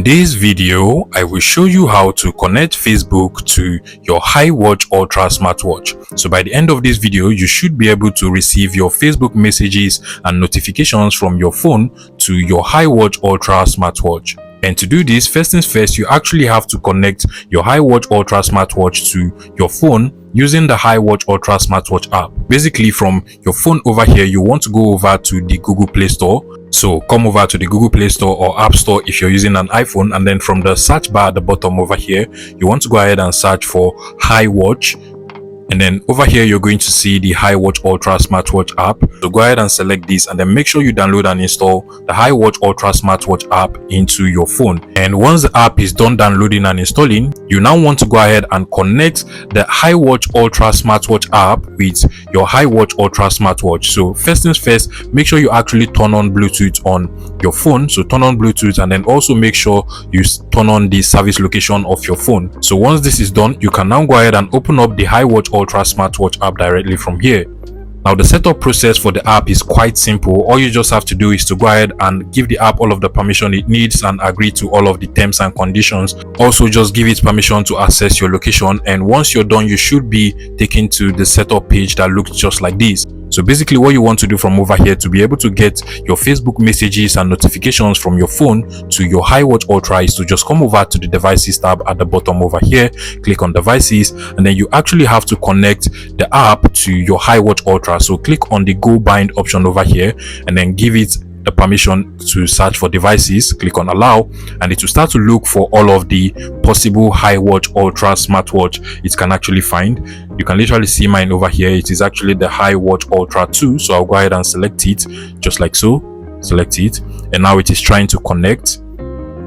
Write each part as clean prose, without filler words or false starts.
this video, I will show you how to connect Facebook to your HiWatch Ultra smartwatch. So by the end of this video, you should be able to receive your Facebook messages and notifications from your phone to your HiWatch Ultra smartwatch. And to do this, first things first, you actually have to connect your HiWatch Ultra smartwatch to your phone using the HiWatch Ultra smartwatch app. Basically, from your phone over here, you want to go over to the Google Play Store. So come over to the Google Play Store or App Store if you're using an iPhone, and then from the search bar at the bottom over here, you want to go ahead and search for HiWatch. And then over here, you're going to see the HiWatch Ultra smartwatch app. So go ahead and select this, and then make sure you download and install the HiWatch Ultra smartwatch app into your phone. And once the app is done downloading and installing, you now want to go ahead and connect the HiWatch Ultra smartwatch app with your HiWatch Ultra smartwatch. So first things first, make sure you actually turn on Bluetooth on your phone. So turn on Bluetooth, and then also make sure you turn on the service location of your phone. So once this is done, you can now go ahead and open up the HiWatch Ultra smartwatch app directly from here. Now the setup process for the app is quite simple. All you just have to do is to go ahead and give the app all of the permission it needs and agree to all of the terms and conditions. Also just give it permission to access your location, and once you're done, you should be taken to the setup page that looks just like this. So basically what you want to do from over here to be able to get your Facebook messages and notifications from your phone to your HiWatch Ultra is to just come over to the devices tab at the bottom over here, click on devices, and then you actually have to connect the app to your HiWatch Ultra. So click on the go bind option over here, and then give it the permission to search for devices. Click on allow, and it will start to look for all of the possible HiWatch Ultra smartwatch it can actually find. You can literally see mine over here. It is actually the HiWatch Ultra 2. So I'll go ahead and select it just like so. Select it, and now it is trying to connect.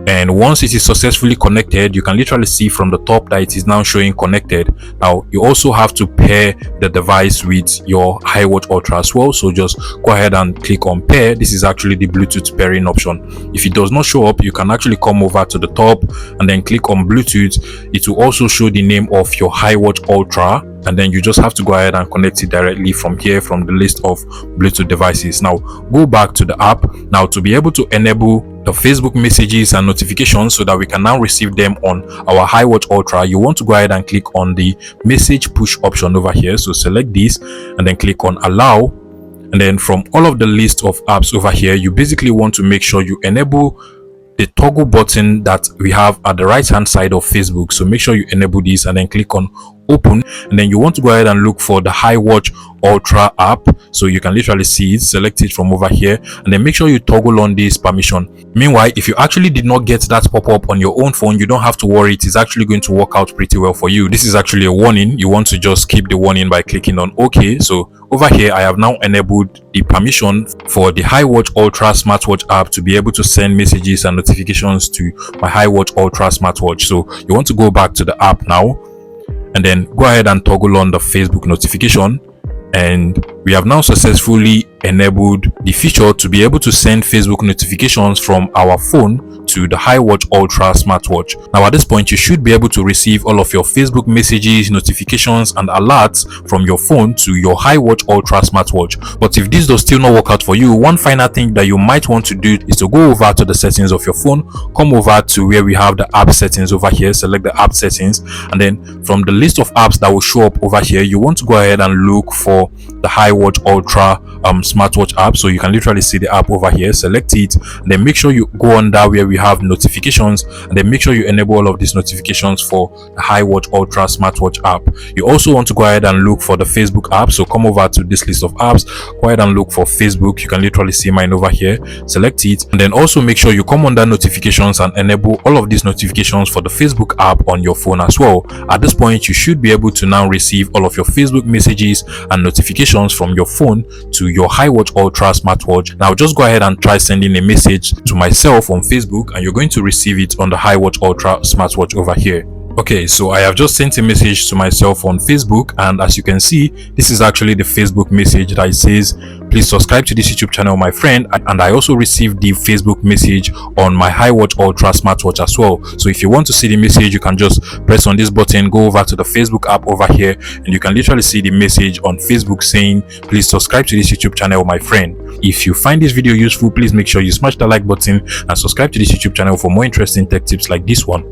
And once it is successfully connected, you can literally see from the top that it is now showing connected. Now you also have to pair the device with your HiWatch Ultra as well. So just go ahead and click on pair. This is actually the Bluetooth pairing option. If it does not show up, you can actually come over to the top and then click on Bluetooth. It will also show the name of your HiWatch Ultra, and then you just have to go ahead and connect it directly from here, from the list of Bluetooth devices. Now go back to the app. Now to be able to enable the Facebook messages and notifications so that we can now receive them on our HiWatch Ultra, you want to go ahead and click on the message push option over here. So select this and then click on allow, and then from all of the list of apps over here, you basically want to make sure you enable the toggle button that we have at the right hand side of Facebook. So make sure you enable this and then click on open, and then you want to go ahead and look for the HiWatch Ultra app. So you can literally see it, select it from over here, and then make sure you toggle on this permission. Meanwhile, if you actually did not get that pop-up on your own phone, you don't have to worry. It is actually going to work out pretty well for you. This is actually a warning. You want to just skip the warning by clicking on OK. So over here, I have now enabled the permission for the HiWatch Ultra smartwatch app to be able to send messages and notifications to my HiWatch Ultra smartwatch. So you want to go back to the app now, and then go ahead and toggle on the Facebook notification. And we have now successfully enabled the feature to be able to send Facebook notifications from our phone to the HiWatch Ultra smartwatch. Now at this point, you should be able to receive all of your Facebook messages, notifications, and alerts from your phone to your HiWatch Ultra smartwatch. But if this does still not work out for you, one final thing that you might want to do is to go over to the settings of your phone, come over to where we have the app settings over here, select the app settings, and then from the list of apps that will show up over here, you want to go ahead and look for the HiWatch Ultra smartwatch app. So you can literally see the app over here, select it, and then make sure you go under where we have notifications, and then make sure you enable all of these notifications for the HiWatch Ultra smartwatch app. You also want to go ahead and look for the Facebook app. So come over to this list of apps, go ahead and look for Facebook. You can literally see mine over here, select it, and then also make sure you come under notifications and enable all of these notifications for the Facebook app on your phone as well. At this point, you should be able to now receive all of your Facebook messages and notifications from your phone to your HiWatch Ultra smartwatch. Now just go ahead and try sending a message to myself on Facebook, and you're going to receive it on the HiWatch Ultra smartwatch over here. Okay, so I have just sent a message to myself on Facebook, and as you can see, this is actually the Facebook message that it says, please subscribe to this YouTube channel, my friend. And I also received the Facebook message on my HiWatch Ultra smartwatch as well. So if you want to see the message, you can just press on this button, go over to the Facebook app over here, and you can literally see the message on Facebook saying, please subscribe to this YouTube channel, my friend. If you find this video useful, please make sure you smash the like button and subscribe to this YouTube channel for more interesting tech tips like this one.